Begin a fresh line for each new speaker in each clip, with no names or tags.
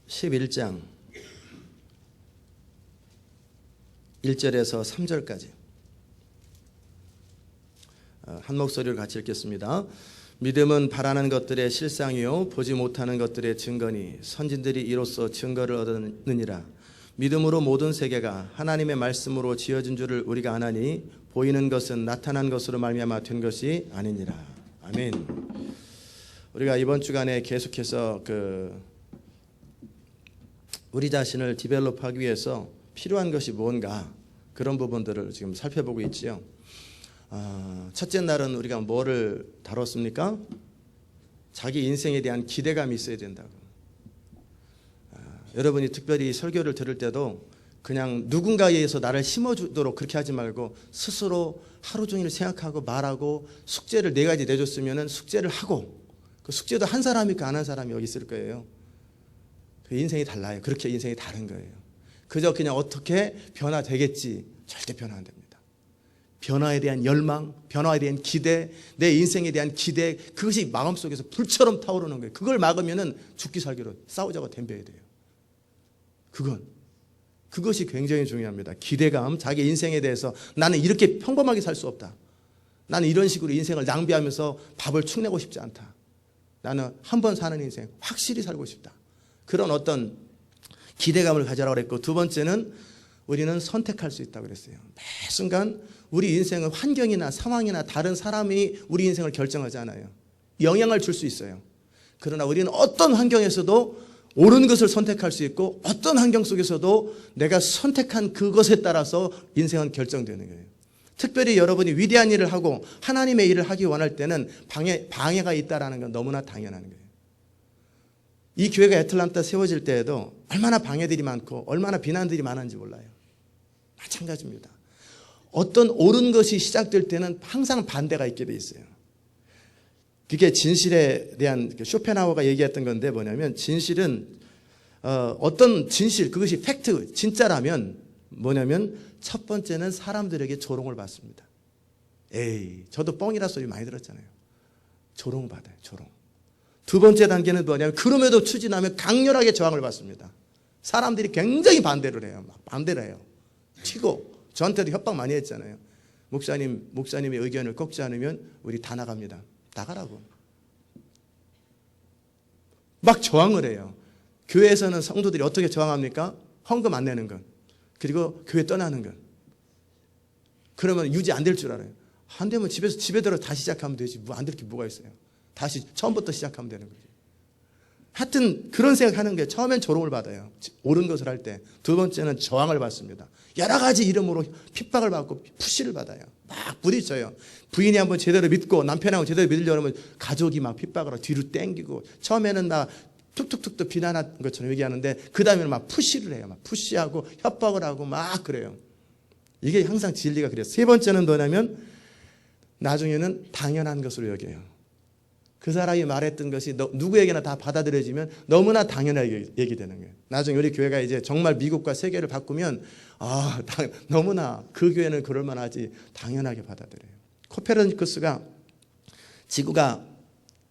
11장 1절에서 3절까지 한 목소리로 같이 읽겠습니다. 믿음은 바라는 것들의 실상이요 보지 못하는 것들의 증거니 선진들이 이로써 증거를 얻느니라. 믿음으로 모든 세계가 하나님의 말씀으로 지어진 줄을 우리가 아나니 보이는 것은 나타난 것으로 말미암아 된 것이 아니니라. 아멘. 우리가 이번 주간에 계속해서 우리 자신을 디벨롭하기 위해서 필요한 것이 뭔가 그런 부분들을 지금 살펴보고 있지요. 첫째 날은 우리가 뭐를 다뤘습니까? 자기 인생에 대한 기대감이 있어야 된다고. 여러분이 특별히 설교를 들을 때도 그냥 누군가에 의해서 나를 심어주도록 그렇게 하지 말고 스스로 하루 종일 생각하고 말하고 숙제를 4가지 내줬으면 숙제를 하고 그 숙제도 한 사람이 있고 안 한 사람이 여기 있을 거예요. 그 인생이 달라요. 그렇게 인생이 다른 거예요. 그저 그냥 어떻게 변화되겠지. 절대 변화 안 됩니다. 변화에 대한 열망, 변화에 대한 기대, 내 인생에 대한 기대, 그것이 마음속에서 불처럼 타오르는 거예요. 그걸 막으면 죽기 살기로 싸우자고 덤벼야 돼요. 그것이 굉장히 중요합니다. 기대감, 자기 인생에 대해서 나는 이렇게 평범하게 살 수 없다. 나는 이런 식으로 인생을 낭비하면서 밥을 축내고 싶지 않다. 나는 한 번 사는 인생 확실히 살고 싶다. 그런 어떤 기대감을 가져라고 그랬고, 두 번째는 우리는 선택할 수 있다고 그랬어요. 매 순간 우리 인생은 환경이나 상황이나 다른 사람이 우리 인생을 결정하지 않아요. 영향을 줄 수 있어요. 그러나 우리는 어떤 환경에서도 옳은 것을 선택할 수 있고 어떤 환경 속에서도 내가 선택한 그것에 따라서 인생은 결정되는 거예요. 특별히 여러분이 위대한 일을 하고 하나님의 일을 하기 원할 때는 방해가 있다는 건 너무나 당연한 거예요. 이 교회가 애틀란타 세워질 때에도 얼마나 방해들이 많고 얼마나 비난들이 많은지 몰라요. 마찬가지입니다. 어떤 옳은 것이 시작될 때는 항상 반대가 있게 돼 있어요. 그게 진실에 대한 쇼펜하우어가 얘기했던 건데 뭐냐면 진실은 어떤 진실, 그것이 팩트, 진짜라면 뭐냐면 첫 번째는 사람들에게 조롱을 받습니다. 저도 뻥이라 소리 많이 들었잖아요. 조롱받아요. 조롱. 두 번째 단계는 뭐냐면 그럼에도 추진하면 강렬하게 저항을 받습니다. 사람들이 굉장히 반대를 해요. 막 반대를 해요. 튀고 저한테도 협박 많이 했잖아요. 목사님의 의견을 꺾지 않으면 우리 다 나갑니다. 나가라고. 막 저항을 해요. 교회에서는 성도들이 어떻게 저항합니까? 헌금 안 내는 것. 그리고 교회 떠나는 것. 그러면 유지 안 될 줄 알아요. 안 되면 집에 들어 다시 시작하면 되지. 뭐 안 될 게 뭐가 있어요. 다시 처음부터 시작하면 되는 거지. 하여튼 그런 생각하는 게 처음엔 조롱을 받아요. 옳은 것을 할 때. 두 번째는 저항을 받습니다. 여러 가지 이름으로 핍박을 받고 푸시를 받아요. 막 부딪혀요. 부인이 한번 제대로 믿고 남편하고 제대로 믿으려면 가족이 막 핍박을 하고 뒤로 땡기고 처음에는 막 툭툭툭 비난한 것처럼 얘기하는데 그 다음에는 막 푸시를 해요. 막 푸시하고 협박을 하고 막 그래요. 이게 항상 진리가 그래요. 세 번째는 뭐냐면 나중에는 당연한 것으로 여겨요. 그 사람이 말했던 것이 누구에게나 다 받아들여지면 너무나 당연하게 얘기되는 거예요. 나중에 우리 교회가 이제 정말 미국과 세계를 바꾸면 너무나 그 교회는 그럴 만하지 당연하게 받아들여요. 코페르니쿠스가 지구가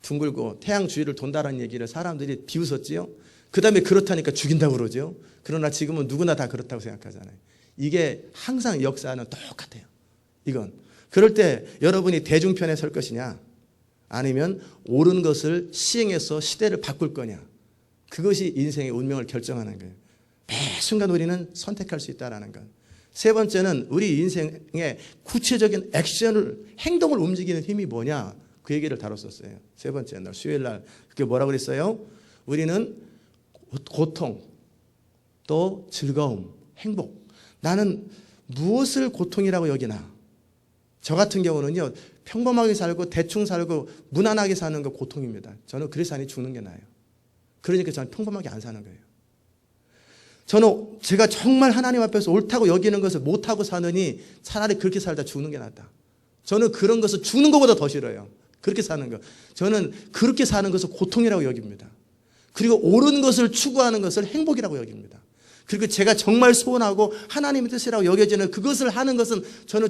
둥글고 태양 주위를 돈다는 얘기를 사람들이 비웃었지요. 그 다음에 그렇다니까 죽인다고 그러죠. 그러나 지금은 누구나 다 그렇다고 생각하잖아요. 이게 항상 역사는 똑같아요. 이건 그럴 때 여러분이 대중편에 설 것이냐 아니면 옳은 것을 시행해서 시대를 바꿀 거냐. 그것이 인생의 운명을 결정하는 거예요. 매 순간 우리는 선택할 수 있다는 것. 세 번째는 우리 인생의 구체적인 행동을 움직이는 힘이 뭐냐. 그 얘기를 다뤘었어요. 세 번째 날 수요일 날 그게 뭐라고 그랬어요? 우리는 고통 또 즐거움, 행복. 나는 무엇을 고통이라고 여기나. 저 같은 경우는요. 평범하게 살고 대충 살고 무난하게 사는 거 고통입니다. 저는 그래서 아니 죽는 게 나아요. 그러니까 저는 평범하게 안 사는 거예요. 저는 제가 정말 하나님 앞에서 옳다고 여기는 것을 못하고 사느니 차라리 그렇게 살다 죽는 게 낫다. 저는 그런 것을 죽는 것보다 더 싫어요. 그렇게 사는 것. 저는 그렇게 사는 것을 고통이라고 여깁니다. 그리고 옳은 것을 추구하는 것을 행복이라고 여깁니다. 그리고 제가 정말 소원하고 하나님의 뜻이라고 여겨지는 그것을 하는 것은 저는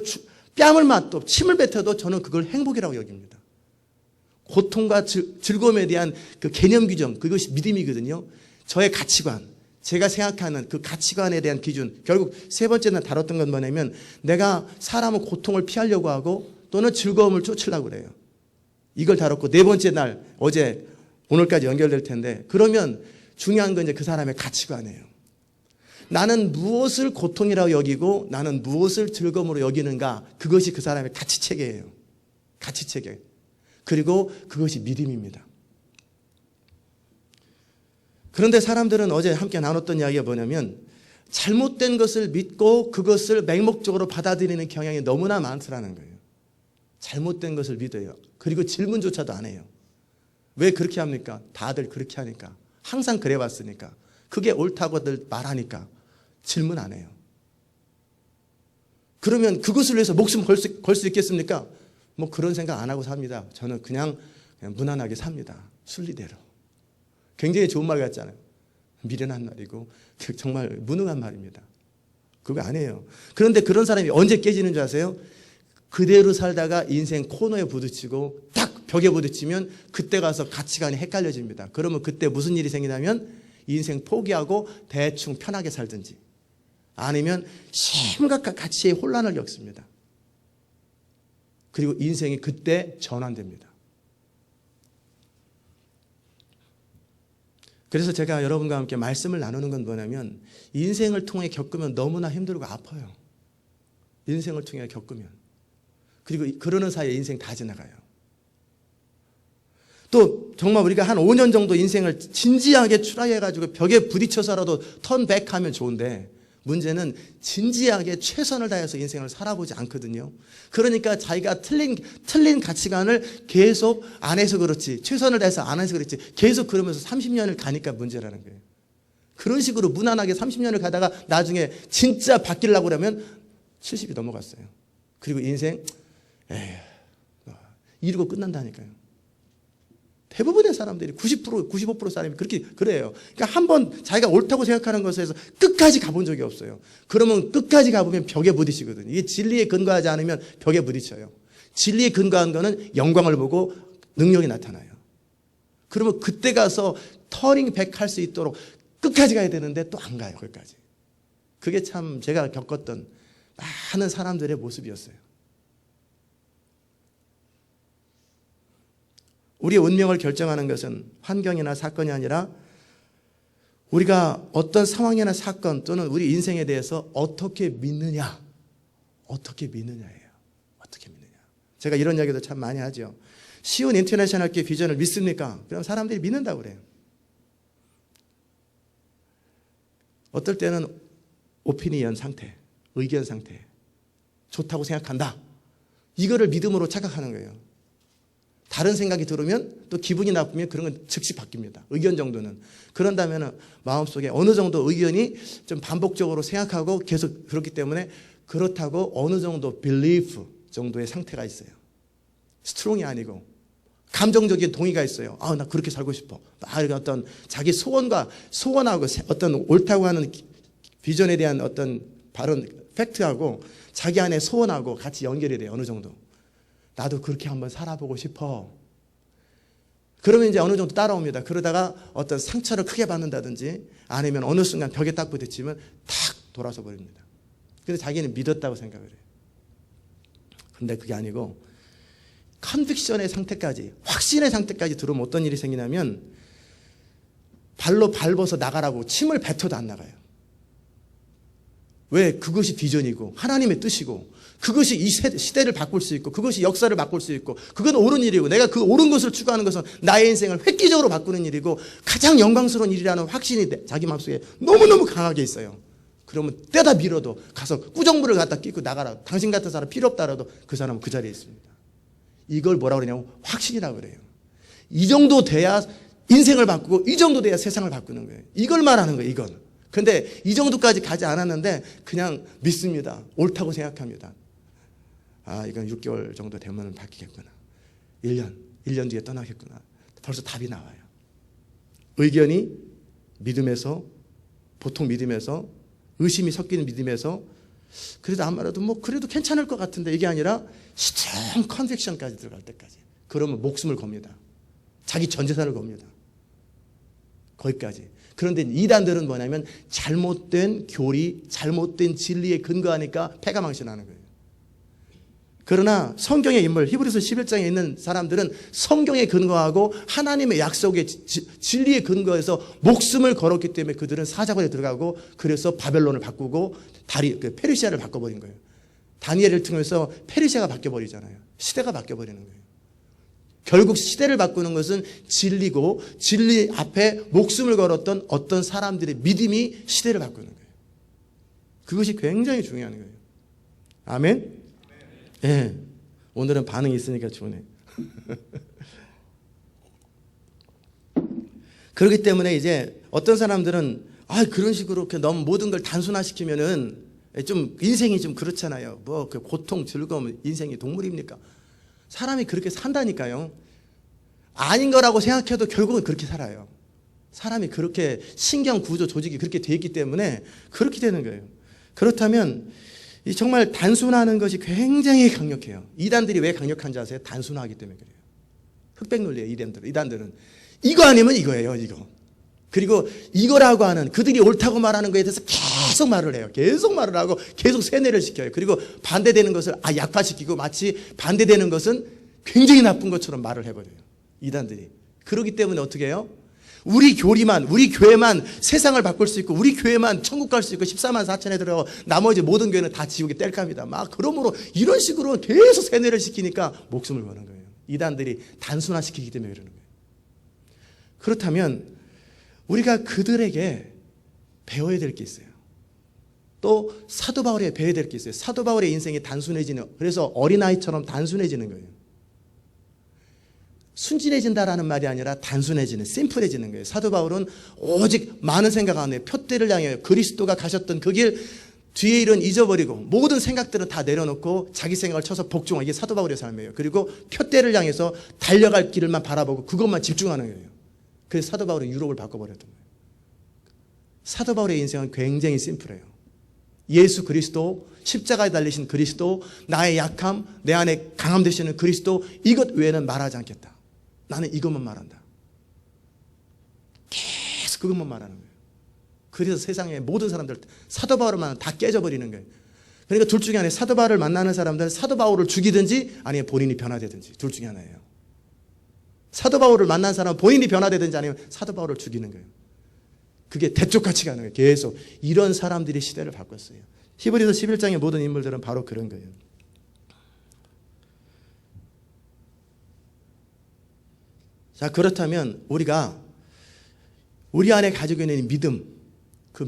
뺨을 맞도 침을 뱉어도 저는 그걸 행복이라고 여깁니다. 고통과 즐거움에 대한 그 개념 규정, 그것이 믿음이거든요. 저의 가치관, 제가 생각하는 그 가치관에 대한 기준. 결국 세 번째는 다뤘던 건 뭐냐면 내가 사람은 고통을 피하려고 하고 또는 즐거움을 쫓으려고 그래요. 이걸 다뤘고 네 번째 날 어제 오늘까지 연결될 텐데 그러면 중요한 건 이제 그 사람의 가치관이에요. 나는 무엇을 고통이라고 여기고 나는 무엇을 즐거움으로 여기는가. 그것이 그 사람의 가치체계예요. 가치체계. 그리고 그것이 믿음입니다. 그런데 사람들은 어제 함께 나눴던 이야기가 뭐냐면 잘못된 것을 믿고 그것을 맹목적으로 받아들이는 경향이 너무나 많더라는 거예요. 잘못된 것을 믿어요. 그리고 질문조차도 안 해요. 왜 그렇게 합니까? 다들 그렇게 하니까. 항상 그래왔으니까. 그게 옳다고들 말하니까 질문 안 해요. 그러면 그것을 위해서 목숨 걸 수 있겠습니까? 뭐 그런 생각 안 하고 삽니다. 저는 그냥 무난하게 삽니다. 순리대로. 굉장히 좋은 말 같잖아요. 미련한 말이고 정말 무능한 말입니다. 그거 안 해요. 그런데 그런 사람이 언제 깨지는 줄 아세요? 그대로 살다가 인생 코너에 부딪히고 딱 벽에 부딪히면 그때 가서 가치관이 헷갈려집니다. 그러면 그때 무슨 일이 생기냐면 인생 포기하고 대충 편하게 살든지 아니면 심각한 가치의 혼란을 겪습니다. 그리고 인생이 그때 전환됩니다. 그래서 제가 여러분과 함께 말씀을 나누는 건 뭐냐면 인생을 통해 겪으면 너무나 힘들고 아파요. 인생을 통해 겪으면. 그리고 그러는 사이에 인생 다 지나가요. 또 정말 우리가 한 5년 정도 인생을 진지하게 트라이해가지고 벽에 부딪혀서라도 턴백하면 좋은데 문제는 진지하게 최선을 다해서 인생을 살아보지 않거든요. 그러니까 자기가 틀린 가치관을 계속 안 해서 그렇지, 최선을 다해서 안 해서 그렇지, 계속 그러면서 30년을 가니까 문제라는 거예요. 그런 식으로 무난하게 30년을 가다가 나중에 진짜 바뀌려고 그러면 70이 넘어갔어요. 그리고 인생 이러고 끝난다니까요. 대부분의 사람들이 90%, 95% 사람이 그래요. 그러니까 한번 자기가 옳다고 생각하는 것에서 끝까지 가본 적이 없어요. 그러면 끝까지 가보면 벽에 부딪히거든요. 이게 진리에 근거하지 않으면 벽에 부딪혀요. 진리에 근거한 거는 영광을 보고 능력이 나타나요. 그러면 그때 가서 터닝 백 할 수 있도록 끝까지 가야 되는데 또 안 가요. 거기까지. 그게 참 제가 겪었던 많은 사람들의 모습이었어요. 우리의 운명을 결정하는 것은 환경이나 사건이 아니라 우리가 어떤 상황이나 사건 또는 우리 인생에 대해서 어떻게 믿느냐. 어떻게 믿느냐예요. 어떻게 믿느냐. 제가 이런 이야기도 참 많이 하죠. 시온 인터내셔널 교 비전을 믿습니까? 그럼 사람들이 믿는다고 그래요. 어떨 때는 오피니언 상태, 의견 상태. 좋다고 생각한다. 이거를 믿음으로 착각하는 거예요. 다른 생각이 들으면 또 기분이 나쁘면 그런 건 즉시 바뀝니다. 의견 정도는. 그런다면 마음속에 어느 정도 의견이 좀 반복적으로 생각하고 계속 그렇기 때문에 그렇다고 어느 정도 belief 정도의 상태가 있어요. 스트롱이 아니고 감정적인 동의가 있어요. 나 그렇게 살고 싶어. 어떤 자기 소원하고 어떤 옳다고 하는 비전에 대한 어떤 발언, 팩트하고 자기 안에 소원하고 같이 연결이 돼요. 어느 정도. 나도 그렇게 한번 살아보고 싶어. 그러면 이제 어느 정도 따라옵니다. 그러다가 어떤 상처를 크게 받는다든지 아니면 어느 순간 벽에 딱 부딪히면 탁 돌아서 버립니다. 근데 자기는 믿었다고 생각을 해요. 그런데 그게 아니고 컨빅션의 상태까지, 확신의 상태까지 들어오면 어떤 일이 생기냐면 발로 밟아서 나가라고 침을 뱉어도 안 나가요. 왜? 그것이 비전이고 하나님의 뜻이고 그것이 이 시대를 바꿀 수 있고 그것이 역사를 바꿀 수 있고 그건 옳은 일이고 내가 그 옳은 것을 추구하는 것은 나의 인생을 획기적으로 바꾸는 일이고 가장 영광스러운 일이라는 확신이 자기 마음속에 너무너무 강하게 있어요. 그러면 때다 밀어도 가서 꾸정물을 갖다 끼고 나가라. 당신 같은 사람 필요 없다라도 그 사람은 그 자리에 있습니다. 이걸 뭐라고 그러냐면 확신이라고 그래요. 이 정도 돼야 인생을 바꾸고 이 정도 돼야 세상을 바꾸는 거예요. 이걸 말하는 거예요. 이건. 근데 이 정도까지 가지 않았는데 그냥 믿습니다. 옳다고 생각합니다. 이건 6개월 정도 되면 바뀌겠구나. 1년 뒤에 떠나겠구나. 벌써 답이 나와요. 의견이 믿음에서, 보통 믿음에서, 의심이 섞이는 믿음에서 그래도 아무래도 그래도 괜찮을 것 같은데 이게 아니라 스트롱 컨빅션까지 들어갈 때까지. 그러면 목숨을 겁니다. 자기 전 재산을 겁니다. 거기까지. 그런데 이단들은 뭐냐면 잘못된 교리, 잘못된 진리에 근거하니까 패가 망신하는 거예요. 그러나 성경의 인물, 히브리서 11장에 있는 사람들은 성경에 근거하고 하나님의 약속의 진리에 근거해서 목숨을 걸었기 때문에 그들은 사자굴에 들어가고 그래서 바벨론을 바꾸고 페르시아를 바꿔버린 거예요. 다니엘을 통해서 페르시아가 바뀌어버리잖아요. 시대가 바뀌어버리는 거예요. 결국 시대를 바꾸는 것은 진리고 진리 앞에 목숨을 걸었던 어떤 사람들의 믿음이 시대를 바꾸는 거예요. 그것이 굉장히 중요한 거예요. 아멘? 예. 네. 오늘은 반응이 있으니까 좋네. 그렇기 때문에 이제 어떤 사람들은 그런 식으로 너무 모든 걸 단순화시키면은 좀 인생이 좀 그렇잖아요. 뭐 그 고통, 즐거움, 인생이 동물입니까? 사람이 그렇게 산다니까요. 아닌 거라고 생각해도 결국은 그렇게 살아요. 사람이 그렇게 신경 구조 조직이 그렇게 돼 있기 때문에 그렇게 되는 거예요. 그렇다면 정말 단순화하는 것이 굉장히 강력해요. 이단들이 왜 강력한지 아세요? 단순화하기 때문에 그래요. 흑백 논리예요. 이단들은 이거 아니면 이거예요. 이거. 그리고 이거라고 하는 그들이 옳다고 말하는 거에 대해서 계속 말을 해요. 계속 말을 하고 계속 세뇌를 시켜요. 그리고 반대되는 것을 약화시키고 마치 반대되는 것은 굉장히 나쁜 것처럼 말을 해버려요. 이단들이. 그렇기 때문에 어떻게 해요? 우리 교리만, 우리 교회만 세상을 바꿀 수 있고 우리 교회만 천국 갈 수 있고 14만 4천에 들어가고 나머지 모든 교회는 다 지옥에 뗄감이다. 막 그러므로 이런 식으로 계속 세뇌를 시키니까 목숨을 거는 거예요. 이단들이 단순화시키기 때문에 그러는 거예요. 그렇다면 우리가 그들에게 배워야 될 게 있어요. 또 사도 바울에 배워야 될 게 있어요. 사도 바울의 인생이 단순해지는, 그래서 어린아이처럼 단순해지는 거예요. 순진해진다라는 말이 아니라 단순해지는, 심플해지는 거예요. 사도 바울은 오직 많은 생각 안 해요. 표대를 향해 그리스도가 가셨던 그 길, 뒤에 일은 잊어버리고 모든 생각들은 다 내려놓고 자기 생각을 쳐서 복종하는 게 사도 바울의 삶이에요. 그리고 표대를 향해서 달려갈 길을만 바라보고 그것만 집중하는 거예요. 그래서 사도 바울은 유럽을 바꿔버렸던 거예요. 사도 바울의 인생은 굉장히 심플해요. 예수 그리스도, 십자가에 달리신 그리스도, 나의 약함, 내 안에 강함 되시는 그리스도, 이것 외에는 말하지 않겠다. 나는 이것만 말한다. 계속 그것만 말하는 거예요. 그래서 세상의 모든 사람들 사도 바울을 만나면 다 깨져버리는 거예요. 그러니까 둘 중에 하나예요. 사도 바울을 만나는 사람들은 사도 바울을 죽이든지 아니면 본인이 변화되든지 둘 중에 하나예요. 사도 바울을 만난 사람은 본인이 변화되든지 아니면 사도 바울을 죽이는 거예요. 그게 대쪽같이 가는 거예요. 계속 이런 사람들이 시대를 바꿨어요. 히브리서 11장의 모든 인물들은 바로 그런 거예요. 자, 그렇다면 우리가 우리 안에 가지고 있는 믿음, 그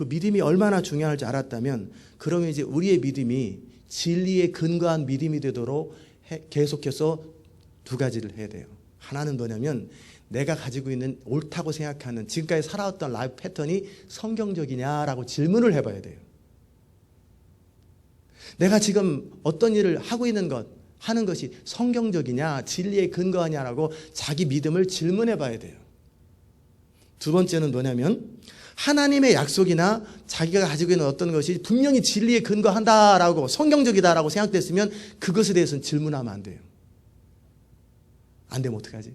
믿음이 얼마나 중요할지 알았다면, 그러면 이제 우리의 믿음이 진리에 근거한 믿음이 되도록 계속해서 두 가지를 해야 돼요. 하나는 뭐냐면 내가 가지고 있는 옳다고 생각하는 지금까지 살아왔던 라이프 패턴이 성경적이냐라고 질문을 해봐야 돼요. 내가 지금 어떤 일을 하고 있는 것, 하는 것이 성경적이냐, 진리에 근거하냐라고 자기 믿음을 질문해 봐야 돼요. 두 번째는 뭐냐면 하나님의 약속이나 자기가 가지고 있는 어떤 것이 분명히 진리에 근거한다라고 성경적이다라고 생각됐으면 그것에 대해서는 질문하면 안 돼요. 안 되면 어떡하지?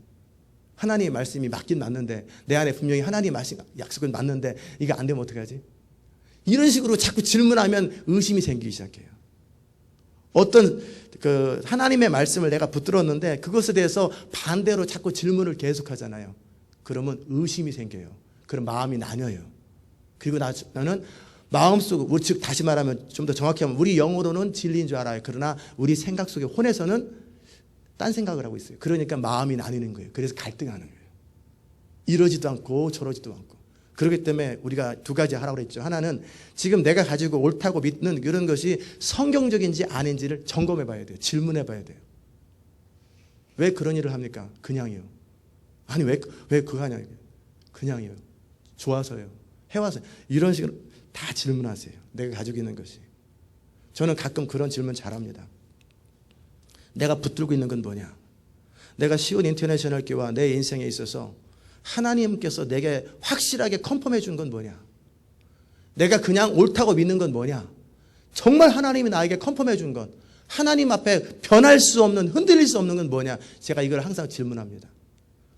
하나님의 말씀이 맞긴 맞는데, 내 안에 분명히 하나님의 말씀, 약속은 맞는데 이게 안 되면 어떡하지? 이런 식으로 자꾸 질문하면 의심이 생기기 시작해요. 어떤 하나님의 말씀을 내가 붙들었는데 그것에 대해서 반대로 자꾸 질문을 계속하잖아요. 그러면 의심이 생겨요. 그럼 마음이 나뉘어요. 그리고 나는 마음속, 즉 다시 말하면 좀 더 정확히 하면 우리 영으로는 진리인 줄 알아요. 그러나 우리 생각 속에 혼에서는 딴 생각을 하고 있어요. 그러니까 마음이 나뉘는 거예요. 그래서 갈등하는 거예요. 이러지도 않고 저러지도 않고. 그렇기 때문에 우리가 두 가지 하라고 했죠. 하나는 지금 내가 가지고 옳다고 믿는 이런 것이 성경적인지 아닌지를 점검해 봐야 돼요. 질문해 봐야 돼요. 왜 그런 일을 합니까? 그냥이요. 아니 왜 그거 하냐. 그냥이요. 좋아서요. 해와서. 이런 식으로 다 질문하세요. 내가 가지고 있는 것이. 저는 가끔 그런 질문 잘합니다. 내가 붙들고 있는 건 뭐냐? 내가 시온 인터내셔널 교회와 내 인생에 있어서 하나님께서 내게 확실하게 컨펌해 준 건 뭐냐? 내가 그냥 옳다고 믿는 건 뭐냐? 정말 하나님이 나에게 컨펌해 준 것, 하나님 앞에 변할 수 없는, 흔들릴 수 없는 건 뭐냐? 제가 이걸 항상 질문합니다.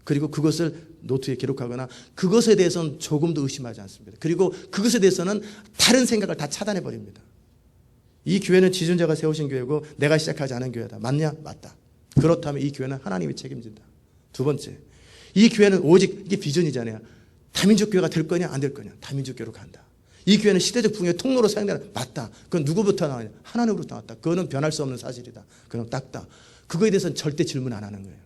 그리고 그것을 노트에 기록하거나 그것에 대해서는 조금도 의심하지 않습니다. 그리고 그것에 대해서는 다른 생각을 다 차단해 버립니다. 이 교회는 지존자가 세우신 교회고 내가 시작하지 않은 교회다. 맞냐? 맞다. 그렇다면 이 교회는 하나님이 책임진다. 두 번째, 이 교회는 오직 이게 비전이잖아요. 다민족 교회가 될 거냐 안 될 거냐. 다민족 교회로 간다. 이 교회는 시대적 붕괴의 통로로 사용되는 맞다. 그건 누구부터 나왔냐? 하나님으로부터 나왔다. 그거는 변할 수 없는 사실이다. 그건 딱다. 그거에 대해서는 절대 질문 안 하는 거예요.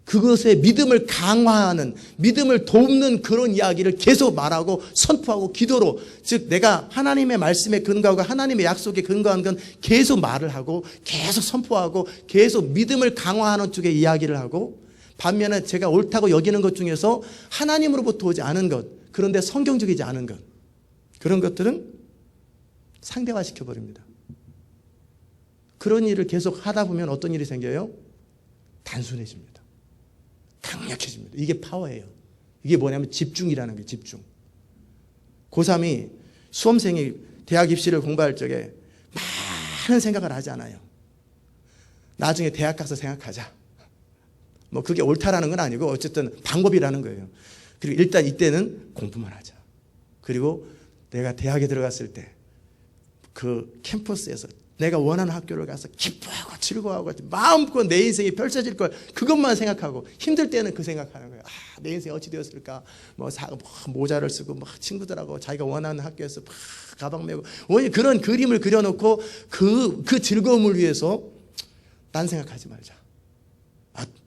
그것의 믿음을 강화하는, 믿음을 돕는 그런 이야기를 계속 말하고 선포하고 기도로, 즉 내가 하나님의 말씀에 근거하고 하나님의 약속에 근거한 건 계속 말을 하고 계속 선포하고 계속 믿음을 강화하는 쪽에 이야기를 하고, 반면에 제가 옳다고 여기는 것 중에서 하나님으로부터 오지 않은 것, 그런데 성경적이지 않은 것, 그런 것들은 상대화시켜버립니다. 그런 일을 계속 하다 보면 어떤 일이 생겨요? 단순해집니다. 강력해집니다. 이게 파워예요. 이게 뭐냐면 집중이라는 게 집중. 고3이 수험생이 대학 입시를 공부할 적에 많은 생각을 하지 않아요. 나중에 대학 가서 생각하자. 뭐 그게 옳다라는 건 아니고 어쨌든 방법이라는 거예요. 그리고 일단 이때는 공부만 하자. 그리고 내가 대학에 들어갔을 때 그 캠퍼스에서 내가 원하는 학교를 가서 기뻐하고 즐거워하고 마음껏 내 인생이 펼쳐질 걸 그것만 생각하고, 힘들 때는 그 생각하는 거예요. 내 인생이 어찌 되었을까? 모자를 쓰고 친구들하고 자기가 원하는 학교에서 가방 메고 그런 그림을 그려놓고 그 즐거움을 위해서 딴 생각하지 말자.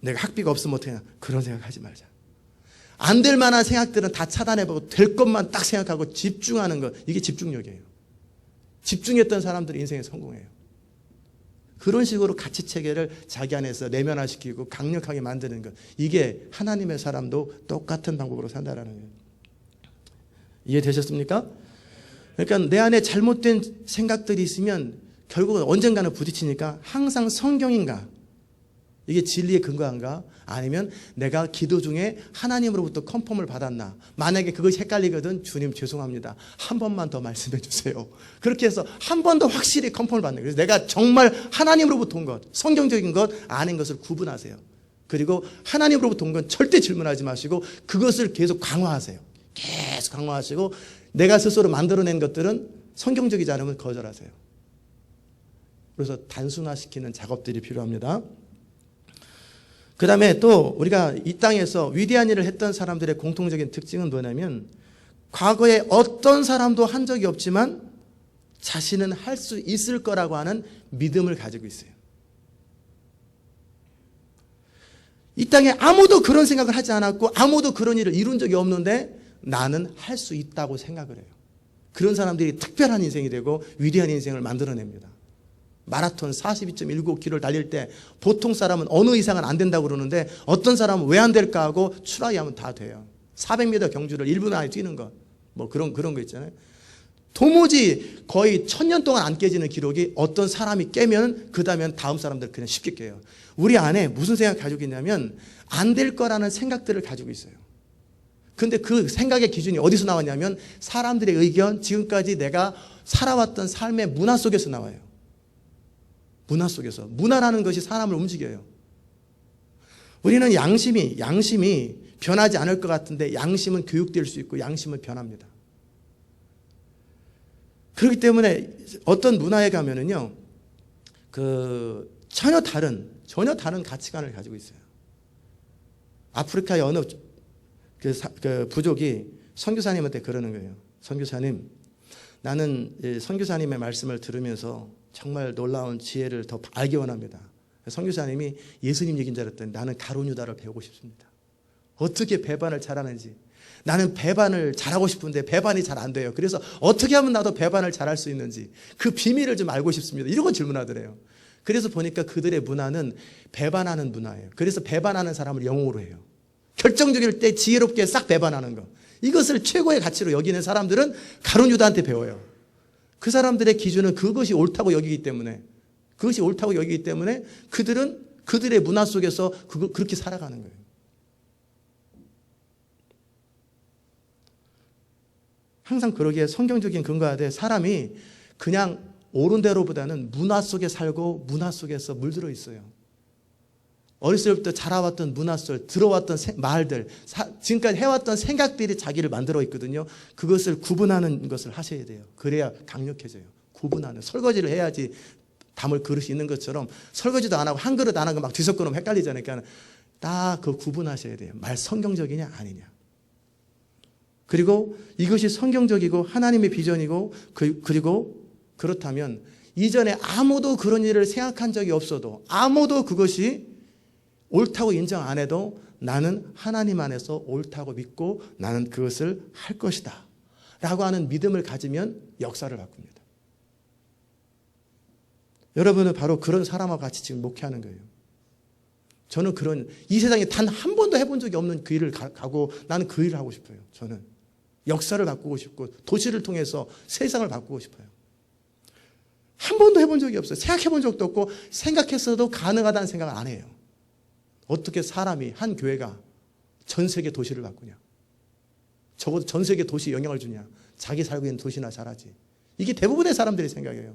내가 학비가 없으면 어떡하냐? 그런 생각하지 말자. 안 될 만한 생각들은 다 차단해보고 될 것만 딱 생각하고 집중하는 것, 이게 집중력이에요. 집중했던 사람들이 인생에 성공해요. 그런 식으로 가치체계를 자기 안에서 내면화시키고 강력하게 만드는 것, 이게 하나님의 사람도 똑같은 방법으로 산다라는 거예요. 이해되셨습니까? 그러니까 내 안에 잘못된 생각들이 있으면 결국은 언젠가는 부딪히니까 항상 성경인가, 이게 진리에 근거한가, 아니면 내가 기도 중에 하나님으로부터 컨펌을 받았나. 만약에 그것이 헷갈리거든, 주님 죄송합니다, 한 번만 더 말씀해 주세요. 그렇게 해서 한 번 더 확실히 컨펌을 받는 거예요. 그래서 내가 정말 하나님으로부터 온 것, 성경적인 것, 아닌 것을 구분하세요. 그리고 하나님으로부터 온 건 절대 질문하지 마시고 그것을 계속 강화하세요. 계속 강화하시고, 내가 스스로 만들어낸 것들은 성경적이지 않으면 거절하세요. 그래서 단순화시키는 작업들이 필요합니다. 그 다음에 또 우리가 이 땅에서 위대한 일을 했던 사람들의 공통적인 특징은 뭐냐면, 과거에 어떤 사람도 한 적이 없지만 자신은 할 수 있을 거라고 하는 믿음을 가지고 있어요. 이 땅에 아무도 그런 생각을 하지 않았고 아무도 그런 일을 이룬 적이 없는데 나는 할 수 있다고 생각을 해요. 그런 사람들이 특별한 인생이 되고 위대한 인생을 만들어냅니다. 마라톤 42.195km를 달릴 때 보통 사람은 어느 이상은 안 된다고 그러는데 어떤 사람은 왜 안 될까 하고 추라이하면 다 돼요. 400m 경주를 1분 안에 뛰는 것, 뭐 그런 거 있잖아요. 도무지 거의 1000년 동안 안 깨지는 기록이 어떤 사람이 깨면 그 다음엔 다음 사람들 그냥 쉽게 깨요. 우리 안에 무슨 생각 가지고 있냐면 안 될 거라는 생각들을 가지고 있어요. 근데 그 생각의 기준이 어디서 나왔냐면 사람들의 의견, 지금까지 내가 살아왔던 삶의 문화 속에서 나와요. 문화 속에서. 문화라는 것이 사람을 움직여요. 우리는 양심이 변하지 않을 것 같은데 양심은 교육될 수 있고 양심은 변합니다. 그렇기 때문에 어떤 문화에 가면은요, 전혀 다른 가치관을 가지고 있어요. 아프리카의 어느 부족이 선교사님한테 그러는 거예요. 선교사님, 나는 선교사님의 말씀을 들으면서 정말 놀라운 지혜를 더 알기 원합니다. 선교사님이 예수님 얘기인 줄 알았더니 나는 가룟 유다를 배우고 싶습니다. 어떻게 배반을 잘하는지. 나는 배반을 잘하고 싶은데 배반이 잘 안 돼요. 그래서 어떻게 하면 나도 배반을 잘할 수 있는지 그 비밀을 좀 알고 싶습니다. 이런 거 질문하더래요. 그래서 보니까 그들의 문화는 배반하는 문화예요. 그래서 배반하는 사람을 영웅으로 해요. 결정적일 때 지혜롭게 싹 배반하는 거. 이것을 최고의 가치로 여기는 사람들은 가룟 유다한테 배워요. 그 사람들의 기준은 그것이 옳다고 여기기 때문에 그들은 그들의 문화 속에서 그렇게 살아가는 거예요. 항상 그러기에 성경적인 근거하되 사람이 그냥 옳은 대로보다는 문화 속에 살고 문화 속에서 물들어 있어요. 어렸을 때부터 자라왔던 문화 속, 들어왔던 말들, 지금까지 해왔던 생각들이 자기를 만들어 있거든요. 그것을 구분하는 것을 하셔야 돼요. 그래야 강력해져요. 구분하는. 설거지를 해야지 담을 그릇이 있는 것처럼 설거지도 안 하고 한 그릇 안 하고 막 뒤섞어 놓으면 헷갈리잖아요. 그러니까 딱 그 구분하셔야 돼요. 말 성경적이냐 아니냐. 그리고 이것이 성경적이고 하나님의 비전이고 그리고 그렇다면 이전에 아무도 그런 일을 생각한 적이 없어도 아무도 그것이 옳다고 인정 안 해도 나는 하나님 안에서 옳다고 믿고 나는 그것을 할 것이다 라고 하는 믿음을 가지면 역사를 바꿉니다. 여러분은 바로 그런 사람과 같이 지금 목회하는 거예요. 저는 이 세상에 단 한 번도 해본 적이 없는 그 일을 가고 나는 그 일을 하고 싶어요. 저는 역사를 바꾸고 싶고 도시를 통해서 세상을 바꾸고 싶어요. 한 번도 해본 적이 없어요. 생각해 본 적도 없고 생각했어도 가능하다는 생각을 안 해요. 어떻게 사람이 한 교회가 전 세계 도시를 바꾸냐. 적어도 전 세계 도시에 영향을 주냐. 자기 살고 있는 도시나 잘하지. 이게 대부분의 사람들의 생각이에요.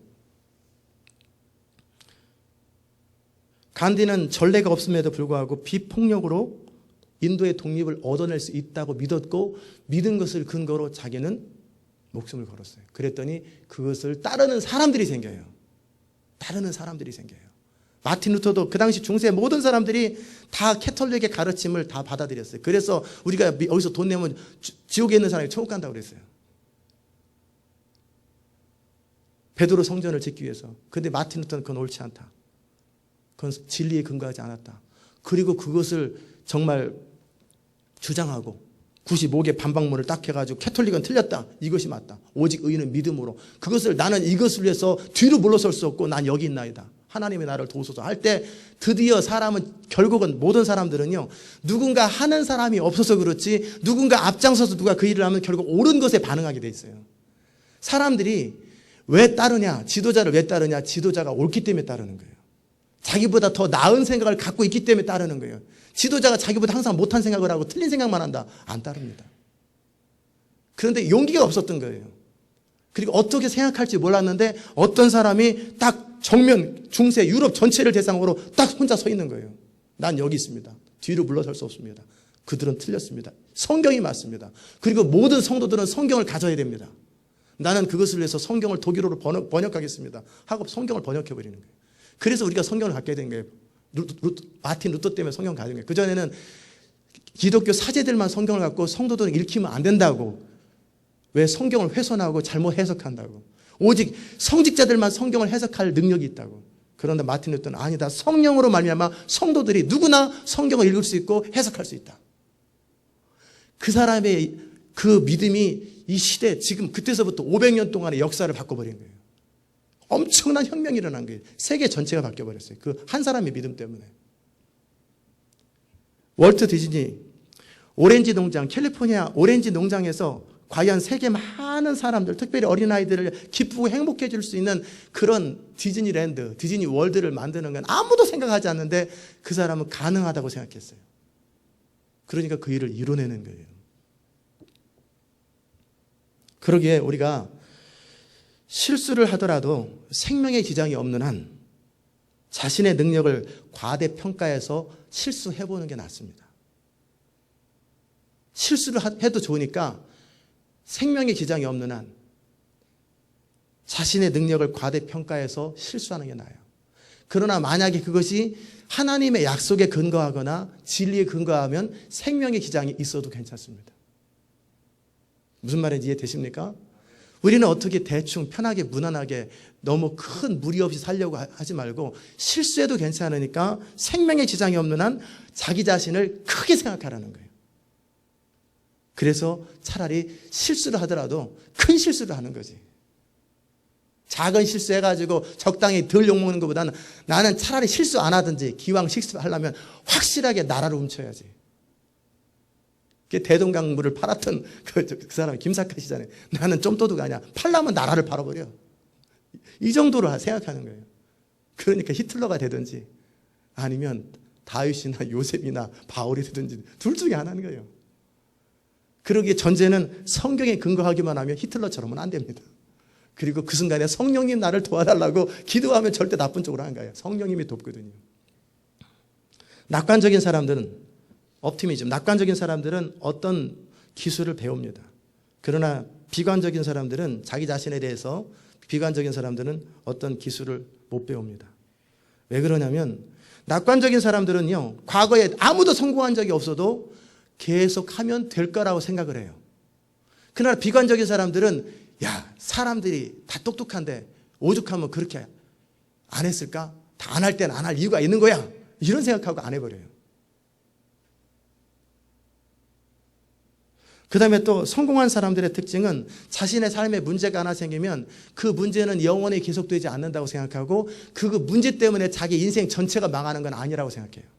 간디는 전례가 없음에도 불구하고 비폭력으로 인도의 독립을 얻어낼 수 있다고 믿었고 믿은 것을 근거로 자기는 목숨을 걸었어요. 그랬더니 그것을 따르는 사람들이 생겨요. 따르는 사람들이 생겨요. 마틴 루터도 그 당시 중세 모든 사람들이 다 캐톨릭의 가르침을 다 받아들였어요. 그래서 우리가 여기서 돈 내면 지옥에 있는 사람이 천국 간다고 그랬어요. 베드로 성전을 짓기 위해서. 근데 마틴 루터는 그건 옳지 않다. 그건 진리에 근거하지 않았다. 그리고 그것을 정말 주장하고 95개 반박문을 딱 해가지고 캐톨릭은 틀렸다. 이것이 맞다. 오직 의인은 믿음으로. 그것을 나는 이것을 위해서 뒤로 물러설 수 없고 난 여기 있나이다. 하나님의 나를 도우소서 할 때 드디어 사람은 결국은 모든 사람들은요. 누군가 하는 사람이 없어서 그렇지 누군가 앞장서서 누가 그 일을 하면 결국 옳은 것에 반응하게 돼 있어요. 사람들이 왜 따르냐? 지도자를 왜 따르냐? 지도자가 옳기 때문에 따르는 거예요. 자기보다 더 나은 생각을 갖고 있기 때문에 따르는 거예요. 지도자가 자기보다 항상 못한 생각을 하고 틀린 생각만 한다. 안 따릅니다. 그런데 용기가 없었던 거예요. 그리고 어떻게 생각할지 몰랐는데 어떤 사람이 딱 정면 중세 유럽 전체를 대상으로 딱 혼자 서 있는 거예요. 난 여기 있습니다. 뒤로 물러설 수 없습니다. 그들은 틀렸습니다. 성경이 맞습니다. 그리고 모든 성도들은 성경을 가져야 됩니다. 나는 그것을 위해서 성경을 독일어로 번역하겠습니다. 하고 성경을 번역해버리는 거예요. 그래서 우리가 성경을 갖게 된 거예요. 마틴 루터 때문에 성경 가진 거예요. 그전에는 기독교 사제들만 성경을 갖고 성도들은 읽히면 안 된다고. 왜 성경을 훼손하고 잘못 해석한다고. 오직 성직자들만 성경을 해석할 능력이 있다고. 그런데 마틴 루터는 아니다. 성령으로 말미암아 성도들이 누구나 성경을 읽을 수 있고 해석할 수 있다. 그 사람의 그 믿음이 이 시대 지금 그때서부터 500년 동안의 역사를 바꿔버린 거예요. 엄청난 혁명이 일어난 거예요. 세계 전체가 바뀌어버렸어요. 그 한 사람의 믿음 때문에. 월트 디즈니 오렌지 농장, 캘리포니아 오렌지 농장에서 과연 세계 많은 사람들, 특별히 어린아이들을 기쁘고 행복해 줄 수 있는 그런 디즈니랜드, 디즈니 월드를 만드는 건 아무도 생각하지 않는데 그 사람은 가능하다고 생각했어요. 그러니까 그 일을 이뤄내는 거예요. 그러기에 우리가 실수를 하더라도 생명의 지장이 없는 한 자신의 능력을 과대평가해서 실수해보는 게 낫습니다. 실수를 해도 좋으니까 생명의 지장이 없는 한 자신의 능력을 과대평가해서 실수하는 게 나아요. 그러나 만약에 그것이 하나님의 약속에 근거하거나 진리에 근거하면 생명의 지장이 있어도 괜찮습니다. 무슨 말인지 이해되십니까? 우리는 어떻게 대충 편하게 무난하게 너무 큰 무리 없이 살려고 하지 말고 실수해도 괜찮으니까 생명의 지장이 없는 한 자기 자신을 크게 생각하라는 거예요. 그래서 차라리 실수를 하더라도 큰 실수를 하는 거지. 작은 실수해가지고 적당히 덜 욕먹는 것보다는 나는 차라리 실수 안 하든지 기왕 실수하려면 확실하게 나라를 훔쳐야지. 대동강물을 팔았던 그 사람이 김사카시잖아요. 나는 좀도둑 아니야. 팔려면 나라를 팔아버려. 이 정도로 생각하는 거예요. 그러니까 히틀러가 되든지 아니면 다윗이나 요셉이나 바울이 되든지 둘 중에 하나인 거예요. 그러기에 전제는 성경에 근거하기만 하면 히틀러처럼은 안 됩니다. 그리고 그 순간에 성령님 나를 도와달라고 기도하면 절대 나쁜 쪽으로 안 가요. 성령님이 돕거든요. 낙관적인 사람들은 옵티미즘, 낙관적인 사람들은 어떤 기술을 배웁니다. 그러나 비관적인 사람들은 자기 자신에 대해서 비관적인 사람들은 어떤 기술을 못 배웁니다. 왜 그러냐면 낙관적인 사람들은요, 과거에 아무도 성공한 적이 없어도 계속 하면 될 거라고 생각을 해요. 그러나 비관적인 사람들은 야, 사람들이 다 똑똑한데 오죽하면 그렇게 안 했을까? 다 안 할 때는 안 할 이유가 있는 거야. 이런 생각하고 안 해버려요. 그 다음에 또 성공한 사람들의 특징은 자신의 삶에 문제가 하나 생기면 그 문제는 영원히 계속되지 않는다고 생각하고 그 문제 때문에 자기 인생 전체가 망하는 건 아니라고 생각해요.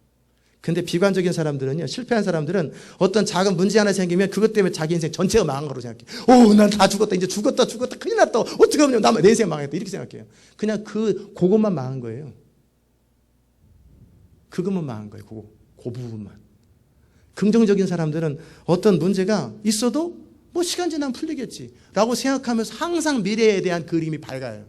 근데 비관적인 사람들은요, 실패한 사람들은 어떤 작은 문제 하나 생기면 그것 때문에 자기 인생 전체가 망한 거로 생각해요. 오, 난 다 죽었다. 이제 죽었다. 큰일 났다. 어떻게 하면 내 인생 망했다. 이렇게 생각해요. 그냥 그것만 망한 거예요. 그것만 망한 거예요. 그 부분만. 긍정적인 사람들은 어떤 문제가 있어도 뭐 시간 지나면 풀리겠지 라고 생각하면서 항상 미래에 대한 그림이 밝아요.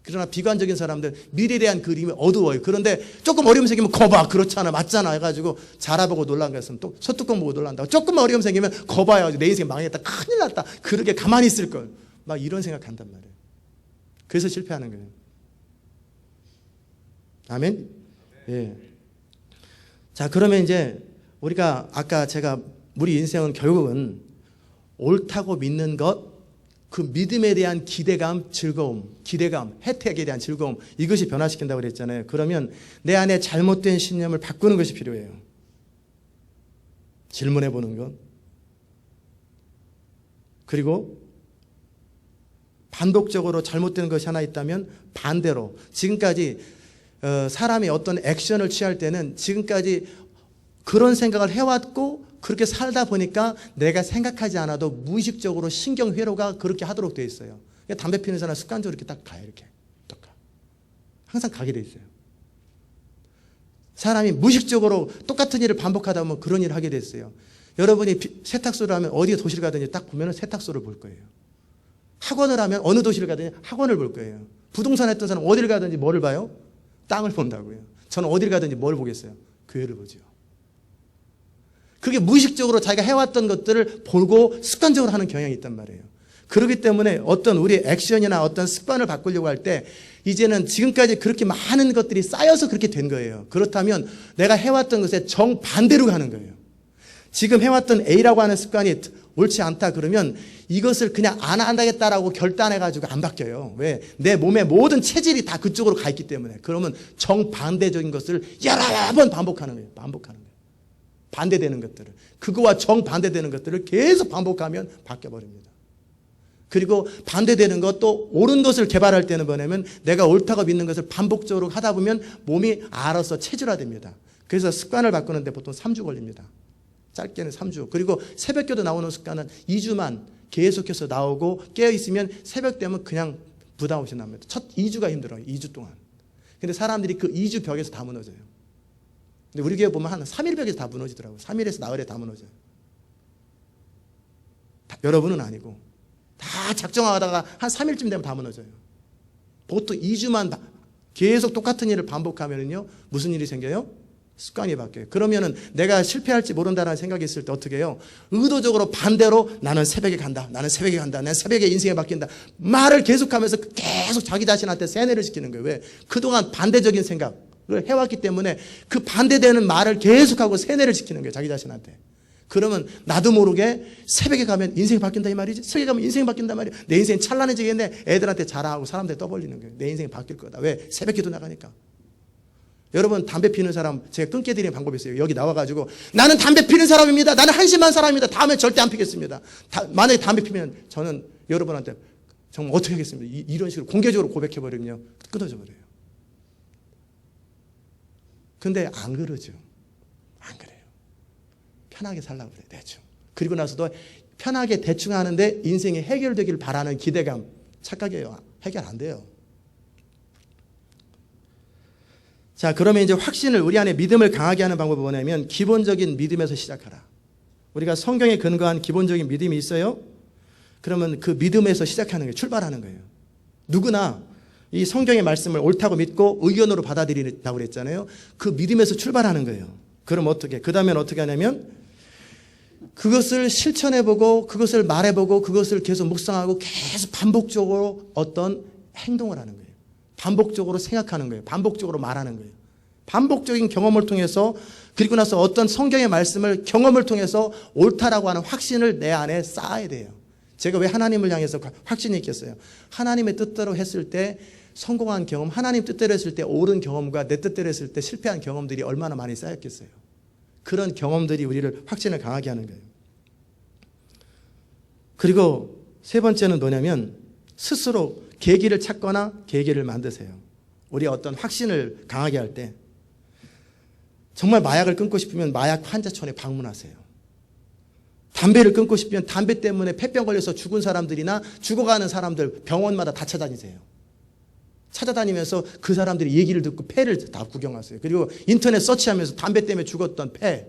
그러나 비관적인 사람들 미래에 대한 그림이 어두워요. 그런데 조금 어려움 생기면 거봐, 그렇잖아, 맞잖아 해가지고 자라보고 놀란 거였으면 또 소뚜껑 보고 놀란다고. 조금만 어려움 생기면 거봐요, 내 인생 망했다, 큰일 났다, 그렇게 가만히 있을걸, 막 이런 생각한단 말이에요. 그래서 실패하는 거예요. 아멘? 예. 자, 그러면 이제 우리가 아까 제가 우리 인생은 결국은 옳다고 믿는 것, 그 믿음에 대한 기대감, 즐거움, 기대감, 혜택에 대한 즐거움, 이것이 변화시킨다고 그랬잖아요. 그러면 내 안에 잘못된 신념을 바꾸는 것이 필요해요. 질문해 보는 것. 그리고 반복적으로 잘못된 것이 하나 있다면 반대로 지금까지 사람이 어떤 액션을 취할 때는 지금까지 그런 생각을 해왔고 그렇게 살다 보니까 내가 생각하지 않아도 무의식적으로 신경회로가 그렇게 하도록 되어 있어요. 담배 피우는 사람 습관적으로 이렇게 딱 가요. 이렇게 딱 가. 항상 가게 돼 있어요. 사람이 무의식적으로 똑같은 일을 반복하다 보면 그런 일을 하게 됐어요. 여러분이 세탁소를 하면 어디 도시를 가든지 딱 보면 세탁소를 볼 거예요. 학원을 하면 어느 도시를 가든지 학원을 볼 거예요. 부동산 했던 사람 어디를 가든지 뭐를 봐요? 땅을 본다고요. 저는 어디를 가든지 뭘 보겠어요? 교회를 보죠. 그게 무의식적으로 자기가 해왔던 것들을 보고 습관적으로 하는 경향이 있단 말이에요. 그렇기 때문에 어떤 우리의 액션이나 어떤 습관을 바꾸려고 할 때 이제는 지금까지 그렇게 많은 것들이 쌓여서 그렇게 된 거예요. 그렇다면 내가 해왔던 것에 정반대로 가는 거예요. 지금 해왔던 A라고 하는 습관이 옳지 않다 그러면 이것을 그냥 안 한다겠다라고 결단해가지고 안 바뀌어요. 왜? 내 몸의 모든 체질이 다 그쪽으로 가 있기 때문에. 그러면 정반대적인 것을 여러 번 반복하는 거예요. 반복하는 거예요. 반대되는 것들을, 그거와 정반대되는 것들을 계속 반복하면 바뀌어버립니다. 그리고 반대되는 것, 또 옳은 것을 개발할 때는 뭐냐면 내가 옳다고 믿는 것을 반복적으로 하다 보면 몸이 알아서 체질화됩니다. 그래서 습관을 바꾸는데 보통 3주 걸립니다. 짧게는 3주. 그리고 새벽기도 나오는 습관은 2주만 계속해서 나오고 깨어있으면 새벽 되면 그냥 부담 없이 납니다. 첫 2주가 힘들어요. 2주 동안. 근데 사람들이 그 2주 벽에서 다 무너져요. 근데 우리 교회 보면 한 3일 벽에서 다 무너지더라고요. 3일에서 나흘에 다 무너져요. 여러분은 아니고 다 작정하다가 한 3일쯤 되면 다 무너져요. 보통 2주만 계속 똑같은 일을 반복하면요 무슨 일이 생겨요? 습관이 바뀌어요. 그러면은 내가 실패할지 모른다는 생각이 있을 때 어떻게 해요? 의도적으로 반대로 나는 새벽에 간다. 나는 새벽에 간다. 난 새벽에 인생이 바뀐다. 말을 계속하면서 계속 자기 자신한테 세뇌를 시키는 거예요. 왜? 그동안 반대적인 생각 해왔기 때문에 그 반대되는 말을 계속하고 세뇌를 시키는 거예요. 자기 자신한테. 그러면 나도 모르게 새벽에 가면 인생이 바뀐다 이 말이지. 새벽에 가면 인생이 바뀐단 말이야. 내 인생이 찬란해지겠네. 애들한테 자랑하고 사람들 떠벌리는 거예요. 내 인생이 바뀔 거다. 왜? 새벽 기도 나가니까. 여러분 담배 피는 사람 제가 끊게 드리는 방법이 있어요. 여기 나와가지고 나는 담배 피는 사람입니다. 나는 한심한 사람입니다. 다음에 절대 안 피겠습니다. 만약에 담배 피면 저는 여러분한테 정말 어떻게 하겠습니까? 이런 식으로 공개적으로 고백해버리면요 끊어져 버려요. 근데 안 그러죠. 안 그래요. 편하게 살라고 그래요. 대충. 그리고 나서도 편하게 대충 하는데 인생이 해결되길 바라는 기대감, 착각이에요. 해결 안 돼요. 자, 그러면 이제 확신을, 우리 안에 믿음을 강하게 하는 방법은 뭐냐면 기본적인 믿음에서 시작하라. 우리가 성경에 근거한 기본적인 믿음이 있어요. 그러면 그 믿음에서 시작하는 거예요. 출발하는 거예요. 누구나 이 성경의 말씀을 옳다고 믿고 의견으로 받아들인다고 그랬잖아요. 그 믿음에서 출발하는 거예요. 그럼 어떻게? 그 다음엔 어떻게 하냐면 그것을 실천해보고 그것을 말해보고 그것을 계속 묵상하고 계속 반복적으로 어떤 행동을 하는 거예요. 반복적으로 생각하는 거예요. 반복적으로 말하는 거예요. 반복적인 경험을 통해서 그리고 나서 어떤 성경의 말씀을 경험을 통해서 옳다라고 하는 확신을 내 안에 쌓아야 돼요. 제가 왜 하나님을 향해서 확신이 있겠어요? 하나님의 뜻대로 했을 때 성공한 경험, 하나님 뜻대로 했을 때 옳은 경험과 내 뜻대로 했을 때 실패한 경험들이 얼마나 많이 쌓였겠어요. 그런 경험들이 우리를 확신을 강하게 하는 거예요. 그리고 세 번째는 뭐냐면 스스로 계기를 찾거나 계기를 만드세요. 우리 어떤 확신을 강하게 할 때 정말 마약을 끊고 싶으면 마약 환자촌에 방문하세요. 담배를 끊고 싶으면 담배 때문에 폐병 걸려서 죽은 사람들이나 죽어가는 사람들 병원마다 다 찾아다니세요. 찾아다니면서 그 사람들이 얘기를 듣고 폐를 다 구경하세요. 그리고 인터넷 서치하면서 담배 때문에 죽었던 폐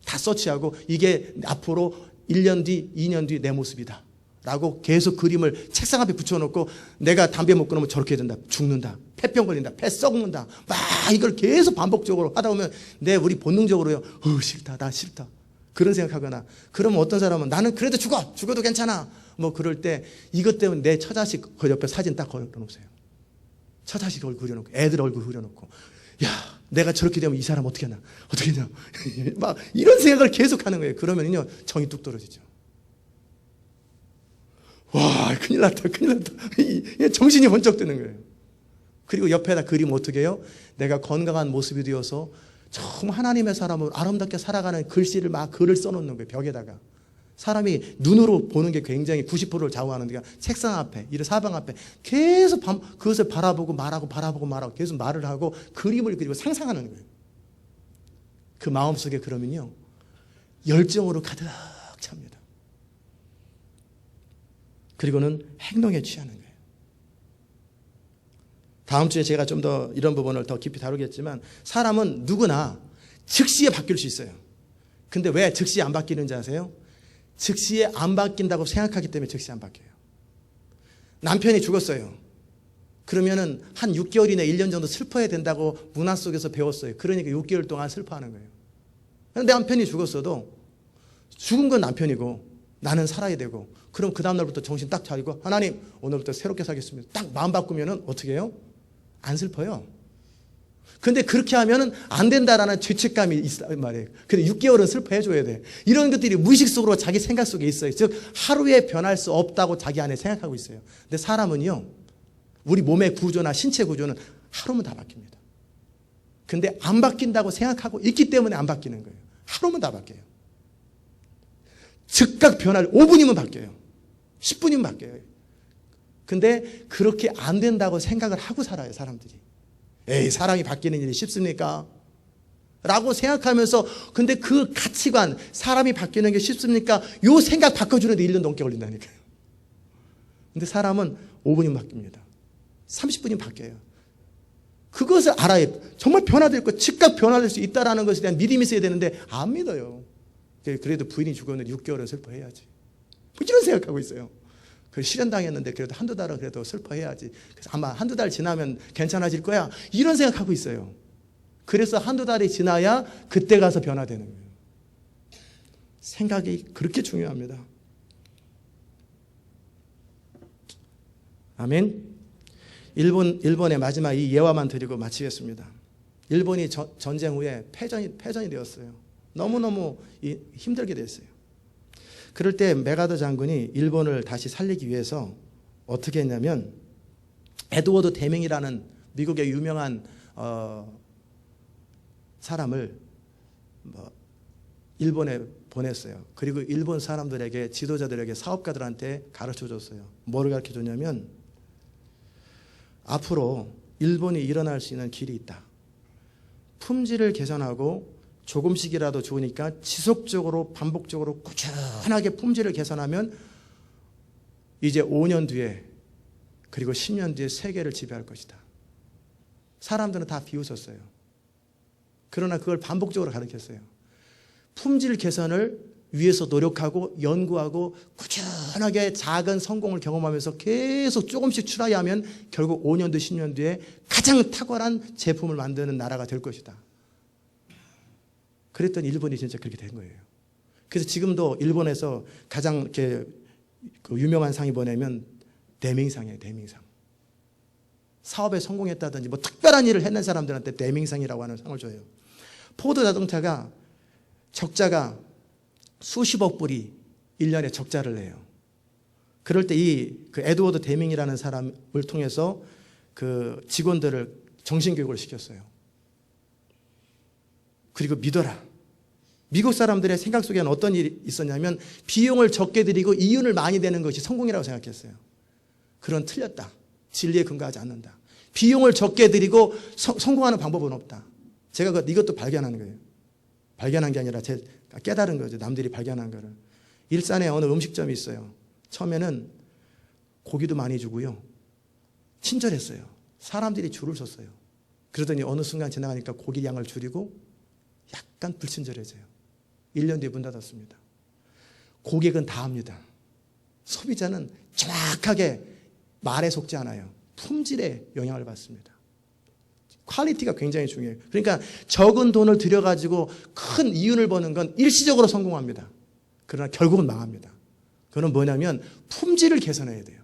다 서치하고 이게 앞으로 1년 뒤, 2년 뒤 내 모습이다 라고 계속 그림을 책상 앞에 붙여놓고 내가 담배 못 끊으면 저렇게 된다. 죽는다. 폐병 걸린다. 폐 썩는다. 막 이걸 계속 반복적으로 하다 보면 우리 본능적으로요. 싫다. 나 싫다. 그런 생각하거나 그러면 어떤 사람은 나는 그래도 죽어도 괜찮아. 뭐 그럴 때 이것 때문에 내 처자식 그 옆에 사진 딱 걸어놓으세요. 처자식 얼굴 그려놓고 애들 얼굴 그려놓고 야 내가 저렇게 되면 이 사람 어떻게 하냐 막 이런 생각을 계속 하는 거예요. 그러면요 정이 뚝 떨어지죠. 와 큰일 났다. 정신이 번쩍 드는 거예요. 그리고 옆에다 그리면 어떻게 해요? 내가 건강한 모습이 되어서 정말 하나님의 사람으로 아름답게 살아가는 글씨를 막 글을 써놓는 거예요. 벽에다가. 사람이 눈으로 보는 게 굉장히 90%를 좌우하는데 책상 앞에, 이런 사방 앞에 계속 그것을 바라보고 말하고 계속 말을 하고 그림을 그리고 상상하는 거예요. 그 마음속에 그러면요 열정으로 가득 찹니다. 그리고는 행동에 취하는 거예요. 다음 주에 제가 좀 더 이런 부분을 더 깊이 다루겠지만 사람은 누구나 즉시에 바뀔 수 있어요. 근데 왜 즉시에 안 바뀌는지 아세요? 즉시에 안 바뀐다고 생각하기 때문에 즉시에 안 바뀌어요. 남편이 죽었어요. 그러면은 한 6개월이나 1년 정도 슬퍼야 된다고 문화 속에서 배웠어요. 그러니까 6개월 동안 슬퍼하는 거예요. 내 남편이 죽었어도 죽은 건 남편이고 나는 살아야 되고 그럼 그 다음날부터 정신 딱 차리고 하나님 오늘부터 새롭게 살겠습니다. 딱 마음 바꾸면은 어떻게 해요? 안 슬퍼요. 근데 그렇게 하면은 안 된다라는 죄책감이 있단 말이에요. 근데 6개월은 슬퍼해줘야 돼. 이런 것들이 무의식 속으로 자기 생각 속에 있어요. 즉 하루에 변할 수 없다고 자기 안에 생각하고 있어요. 근데 사람은요 우리 몸의 구조나 신체 구조는 하루면 다 바뀝니다. 근데 안 바뀐다고 생각하고 있기 때문에 안 바뀌는 거예요. 하루면 다 바뀌어요. 즉각 변할 5분이면 바뀌어요. 10분이면 바뀌어요. 근데 그렇게 안 된다고 생각을 하고 살아요, 사람들이. 에이, 사람이 바뀌는 일이 쉽습니까? 라고 생각하면서 근데 그 가치관, 사람이 바뀌는 게 쉽습니까? 요 생각 바꿔주는데 1년 넘게 걸린다니까요. 근데 사람은 5분이면 바뀝니다. 30분이면 바뀌어요. 그것을 알아야 정말 변화될 것, 즉각 변화될 수 있다는 것에 대한 믿음이 있어야 되는데 안 믿어요. 그래도 부인이 죽었는데 6개월은 슬퍼해야지. 뭐 이런 생각하고 있어요. 실현당했는데 그래도 한두 달은 그래도 슬퍼해야지. 그래서 아마 한두 달 지나면 괜찮아질 거야. 이런 생각하고 있어요. 그래서 한두 달이 지나야 그때 가서 변화되는 거예요. 생각이 그렇게 중요합니다. 아멘. 일본의 마지막 이 예화만 드리고 마치겠습니다. 일본이 전쟁 후에 패전이 되었어요. 너무너무 힘들게 됐어요. 그럴 때 메가더 장군이 일본을 다시 살리기 위해서 어떻게 했냐면 에드워드 데밍이라는 미국의 유명한 사람을 일본에 보냈어요. 그리고 일본 사람들에게 지도자들에게 사업가들한테 가르쳐줬어요. 뭐를 가르쳐줬냐면 앞으로 일본이 일어날 수 있는 길이 있다. 품질을 개선하고 조금씩이라도 좋으니까 지속적으로 반복적으로 꾸준하게 품질을 개선하면 이제 5년 뒤에 그리고 10년 뒤에 세계를 지배할 것이다. 사람들은 다 비웃었어요. 그러나 그걸 반복적으로 가르쳤어요. 품질 개선을 위해서 노력하고 연구하고 꾸준하게 작은 성공을 경험하면서 계속 조금씩 트라이하면 결국 5년 뒤 10년 뒤에 가장 탁월한 제품을 만드는 나라가 될 것이다. 그랬더니 일본이 진짜 그렇게 된 거예요. 그래서 지금도 일본에서 가장 이렇게 그 유명한 상이 뭐냐면 대밍상이에요. 대밍상. 사업에 성공했다든지 뭐 특별한 일을 해낸 사람들한테 대밍상이라고 하는 상을 줘요. 포드 자동차가 적자가 수십억 불이 1년에 적자를 내요. 그럴 때 그 에드워드 데밍이라는 사람을 통해서 그 직원들을 정신교육을 시켰어요. 그리고 믿어라. 미국 사람들의 생각 속에는 어떤 일이 있었냐면 비용을 적게 들이고 이윤을 많이 내는 것이 성공이라고 생각했어요. 그건 틀렸다. 진리에 근거하지 않는다. 비용을 적게 들이고 성공하는 방법은 없다. 제가 이것도 발견하는 거예요. 발견한 게 아니라 제가 깨달은 거죠. 남들이 발견한 거를. 일산에 어느 음식점이 있어요. 처음에는 고기도 많이 주고요. 친절했어요. 사람들이 줄을 섰어요. 그러더니 어느 순간 지나가니까 고기 양을 줄이고 약간 불친절해져요. 1년 뒤에 문 닫았습니다. 고객은 다 합니다. 소비자는 정확하게 말에 속지 않아요. 품질에 영향을 받습니다. 퀄리티가 굉장히 중요해요. 그러니까 적은 돈을 들여가지고 큰 이윤을 버는 건 일시적으로 성공합니다. 그러나 결국은 망합니다. 그건 뭐냐면 품질을 개선해야 돼요.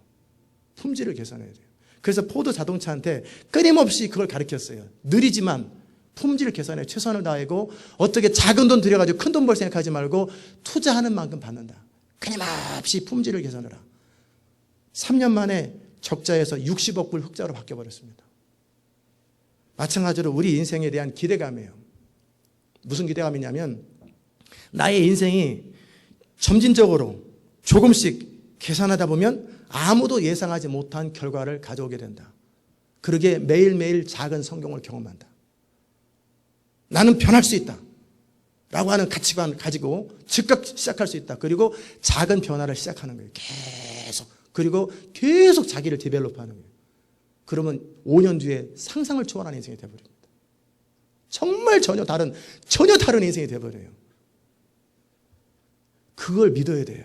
품질을 개선해야 돼요. 그래서 포드 자동차한테 끊임없이 그걸 가르쳤어요. 느리지만 품질을 개선해 최선을 다하고 어떻게 작은 돈 들여가지고 큰 돈 벌 생각하지 말고 투자하는 만큼 받는다. 끊임없이 품질을 개선해라. 3년 만에 적자에서 60억 불 흑자로 바뀌어버렸습니다. 마찬가지로 우리 인생에 대한 기대감이에요. 무슨 기대감이냐면 나의 인생이 점진적으로 조금씩 계산하다 보면 아무도 예상하지 못한 결과를 가져오게 된다. 그러게 매일매일 작은 성공을 경험한다. 나는 변할 수 있다 라고 하는 가치관을 가지고 즉각 시작할 수 있다. 그리고 작은 변화를 시작하는 거예요. 계속. 그리고 계속 자기를 디벨롭하는 거예요. 그러면 5년 뒤에 상상을 초월한 인생이 되어버립니다. 정말 전혀 다른 인생이 되어버려요. 그걸 믿어야 돼요.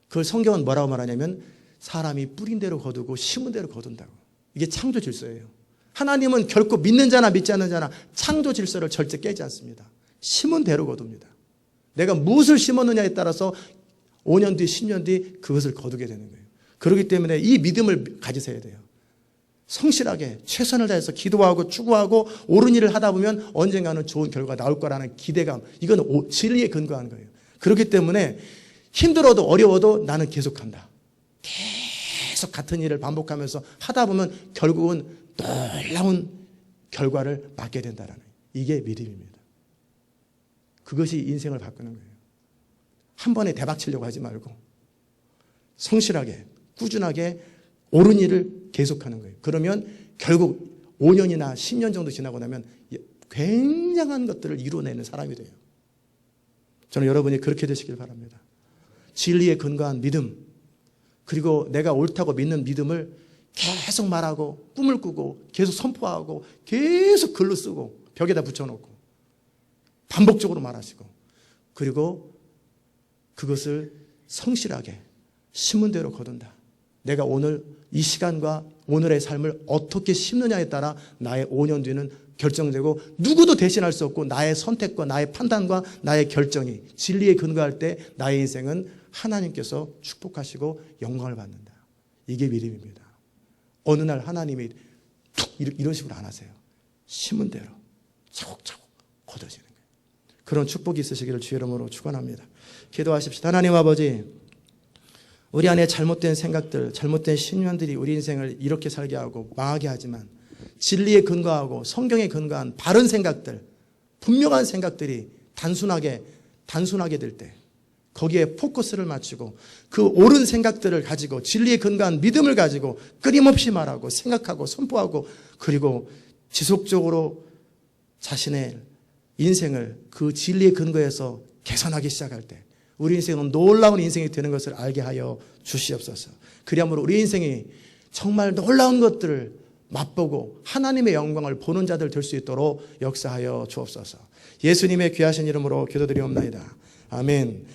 그걸 성경은 뭐라고 말하냐면 사람이 뿌린 대로 거두고 심은 대로 거둔다고. 이게 창조 질서예요. 하나님은 결코 믿는 자나 믿지 않는 자나 창조 질서를 절대 깨지 않습니다. 심은 대로 거둡니다. 내가 무엇을 심었느냐에 따라서 5년 뒤 10년 뒤 그것을 거두게 되는 거예요. 그렇기 때문에 이 믿음을 가지셔야 돼요. 성실하게 최선을 다해서 기도하고 추구하고 옳은 일을 하다 보면 언젠가는 좋은 결과가 나올 거라는 기대감. 이건 진리에 근거한 거예요. 그렇기 때문에 힘들어도 어려워도 나는 계속한다. 계속 같은 일을 반복하면서 하다 보면 결국은 놀라운 결과를 맞게 된다는 이게 믿음입니다. 그것이 인생을 바꾸는 거예요. 한 번에 대박 치려고 하지 말고 성실하게 꾸준하게 옳은 일을 계속하는 거예요. 그러면 결국 5년이나 10년 정도 지나고 나면 굉장한 것들을 이루어내는 사람이 돼요. 저는 여러분이 그렇게 되시길 바랍니다. 진리에 근거한 믿음, 그리고 내가 옳다고 믿는 믿음을 계속 말하고 꿈을 꾸고 계속 선포하고 계속 글로 쓰고 벽에다 붙여놓고 반복적으로 말하시고 그리고 그것을 성실하게 심은 대로 거둔다. 내가 오늘 이 시간과 오늘의 삶을 어떻게 심느냐에 따라 나의 5년 뒤는 결정되고 누구도 대신할 수 없고 나의 선택과 나의 판단과 나의 결정이 진리에 근거할 때 나의 인생은 하나님께서 축복하시고 영광을 받는다. 이게 믿음입니다. 어느 날 하나님이 툭 이런 식으로 안 하세요. 심은 대로 차곡차곡 거둬지는 거예요. 그런 축복이 있으시기를 주의 이름으로 축원합니다. 기도하십시다. 하나님 아버지, 우리 안에 잘못된 생각들, 잘못된 신념들이 우리 인생을 이렇게 살게 하고 망하게 하지만 진리에 근거하고 성경에 근거한 바른 생각들, 분명한 생각들이 단순하게 될 때 거기에 포커스를 맞추고 그 옳은 생각들을 가지고 진리에 근거한 믿음을 가지고 끊임없이 말하고 생각하고 선포하고 그리고 지속적으로 자신의 인생을 그 진리에 근거해서 개선하기 시작할 때 우리 인생은 놀라운 인생이 되는 것을 알게 하여 주시옵소서. 그리하므로 우리 인생이 정말 놀라운 것들을 맛보고 하나님의 영광을 보는 자들 될 수 있도록 역사하여 주옵소서. 예수님의 귀하신 이름으로 기도드리옵나이다. 아멘.